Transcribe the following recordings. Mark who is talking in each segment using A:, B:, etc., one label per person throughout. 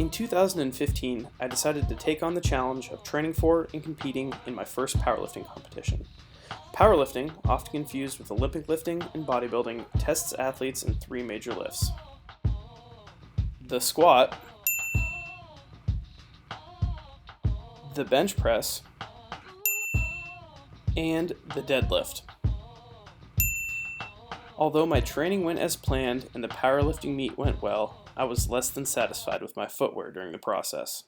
A: In 2015, I decided to take on the challenge of training for and competing in my first powerlifting competition. Powerlifting, often confused with Olympic lifting and bodybuilding, tests athletes in three major lifts: the squat, the bench press, and the deadlift. Although my training went as planned and the powerlifting meet went well, I was less than satisfied with my footwear during the process.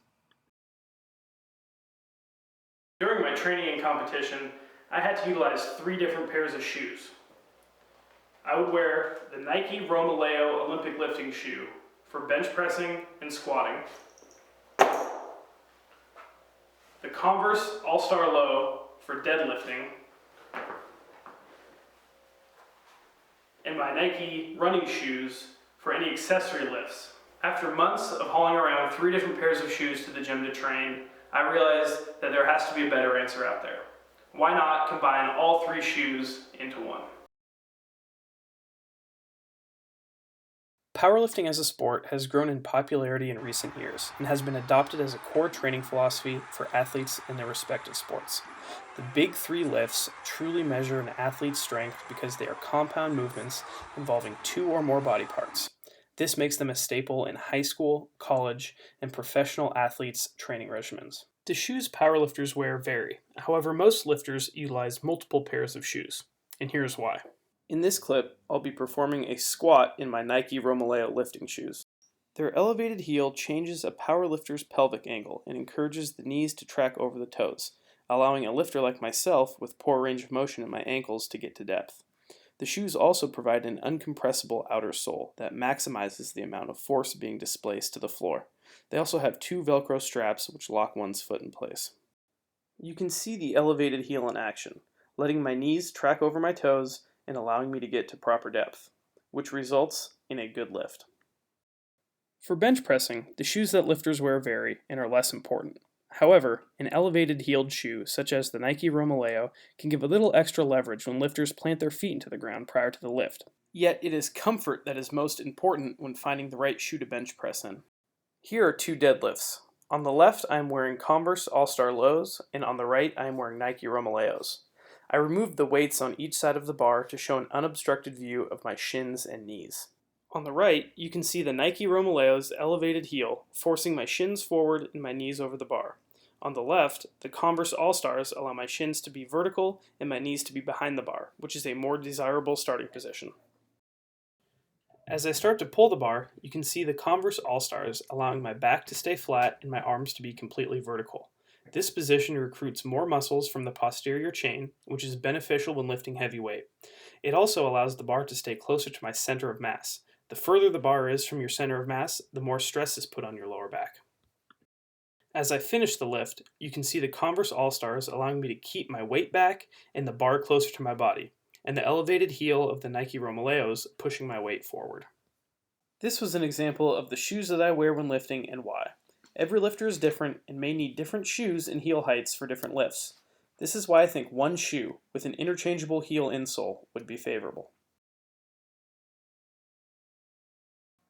A: During my training and competition, I had to utilize three different pairs of shoes. I would wear the Nike Romaleo Olympic lifting shoe for bench pressing and squatting, the Converse All-Star Low for deadlifting, and my Nike running shoes for any accessory lifts. After months of hauling around three different pairs of shoes to the gym to train, I realized that there has to be a better answer out there. Why not combine all three shoes into one? Powerlifting as a sport has grown in popularity in recent years and has been adopted as a core training philosophy for athletes in their respective sports. The big three lifts truly measure an athlete's strength because they are compound movements involving two or more body parts. This makes them a staple in high school, college, and professional athletes' training regimens. The shoes powerlifters wear vary. However, most lifters utilize multiple pairs of shoes, and here's why. In this clip, I'll be performing a squat in my Nike Romaleo lifting shoes. Their elevated heel changes a powerlifter's pelvic angle and encourages the knees to track over the toes, allowing a lifter like myself with poor range of motion in my ankles to get to depth. The shoes also provide an uncompressible outer sole that maximizes the amount of force being displaced to the floor. They also have two Velcro straps which lock one's foot in place. You can see the elevated heel in action, letting my knees track over my toes and allowing me to get to proper depth, which results in a good lift. For bench pressing, the shoes that lifters wear vary and are less important. However, an elevated heeled shoe, such as the Nike Romaleo, can give a little extra leverage when lifters plant their feet into the ground prior to the lift. Yet it is comfort that is most important when finding the right shoe to bench press in. Here are two deadlifts. On the left, I am wearing Converse All-Star Lows, and on the right, I am wearing Nike Romaleos. I removed the weights on each side of the bar to show an unobstructed view of my shins and knees. On the right, you can see the Nike Romaleo's elevated heel, forcing my shins forward and my knees over the bar. On the left, the Converse All-Stars allow my shins to be vertical and my knees to be behind the bar, which is a more desirable starting position. As I start to pull the bar, you can see the Converse All-Stars allowing my back to stay flat and my arms to be completely vertical. This position recruits more muscles from the posterior chain, which is beneficial when lifting heavy weight. It also allows the bar to stay closer to my center of mass. The further the bar is from your center of mass, the more stress is put on your lower back. As I finish the lift, you can see the Converse All-Stars allowing me to keep my weight back and the bar closer to my body, and the elevated heel of the Nike Romaleos pushing my weight forward. This was an example of the shoes that I wear when lifting and why. Every lifter is different and may need different shoes and heel heights for different lifts. This is why I think one shoe with an interchangeable heel insole would be favorable.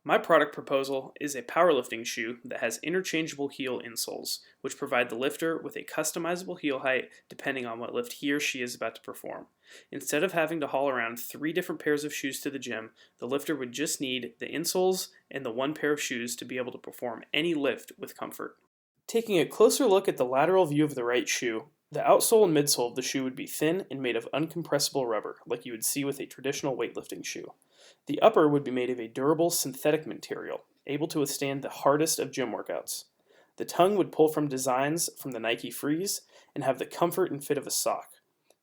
A: My product proposal is a powerlifting shoe that has interchangeable heel insoles, which provide the lifter with a customizable heel height depending on what lift he or she is about to perform. Instead of having to haul around three different pairs of shoes to the gym, the lifter would just need the insoles and the one pair of shoes to be able to perform any lift with comfort. Taking a closer look at the lateral view of the right shoe, the outsole and midsole of the shoe would be thin and made of uncompressible rubber, like you would see with a traditional weightlifting shoe. The upper would be made of a durable synthetic material, able to withstand the hardest of gym workouts. The tongue would pull from designs from the Nike Freeze and have the comfort and fit of a sock.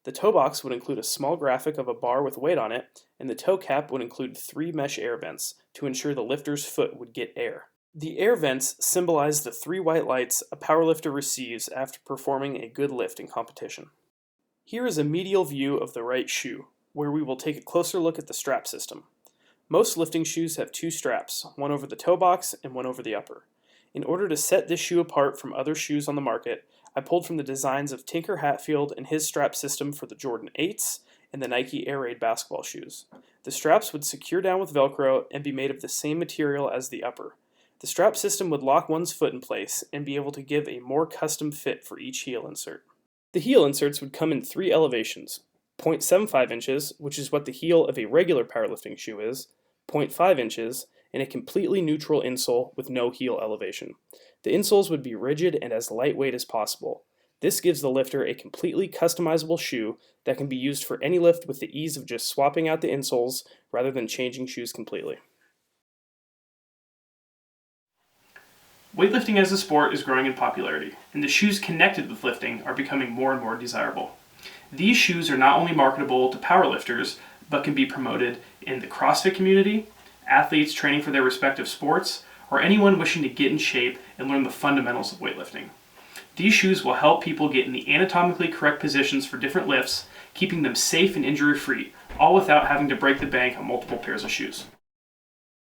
A: The toe box would include a small graphic of a bar with weight on it, and the toe cap would include 3 mesh air vents to ensure the lifter's foot would get air. The air vents symbolize the 3 white lights a powerlifter receives after performing a good lift in competition. Here is a medial view of the right shoe, where we will take a closer look at the strap system. Most lifting shoes have 2 straps, one over the toe box and one over the upper. In order to set this shoe apart from other shoes on the market, I pulled from the designs of Tinker Hatfield and his strap system for the Jordan 8s and the Nike Air Raid basketball shoes. The straps would secure down with Velcro and be made of the same material as the upper. The strap system would lock one's foot in place and be able to give a more custom fit for each heel insert. The heel inserts would come in 3 elevations: 0.75 inches, which is what the heel of a regular powerlifting shoe is, 0.5 inches, and a completely neutral insole with no heel elevation. The insoles would be rigid and as lightweight as possible. This gives the lifter a completely customizable shoe that can be used for any lift with the ease of just swapping out the insoles rather than changing shoes completely. Weightlifting as a sport is growing in popularity, and the shoes connected with lifting are becoming more and more desirable. These shoes are not only marketable to powerlifters, but can be promoted in the CrossFit community, athletes training for their respective sports, or anyone wishing to get in shape and learn the fundamentals of weightlifting. These shoes will help people get in the anatomically correct positions for different lifts, keeping them safe and injury-free, all without having to break the bank on multiple pairs of shoes.